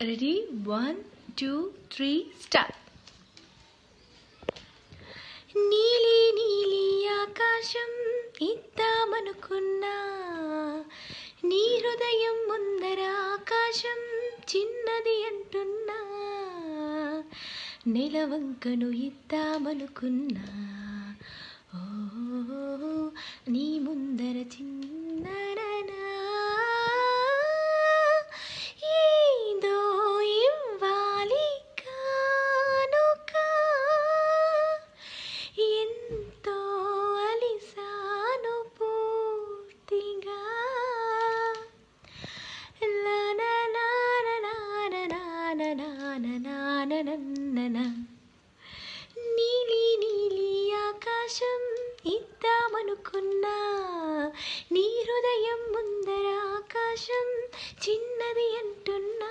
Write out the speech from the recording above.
Ready 1 2 3 start. నీలి నీలి ఆకాశం ఇద్దామనుకున్నా, నీ హృదయం ముందర ఆకాశం చిన్నది అంటున్నా. నెలవంకను ఇద్దామనుకున్నా, ఓ నీ ముందర చిన్ననా. ఏదో ఇవ్వాలి కానుక, ఎంతో అలిసాను పూర్తిగా. నీలి నీలి ఆకాశం ఇద్దామనుకున్నా, నీ హృదయం ముందర ఆకాశం చిన్నది అంటున్నా.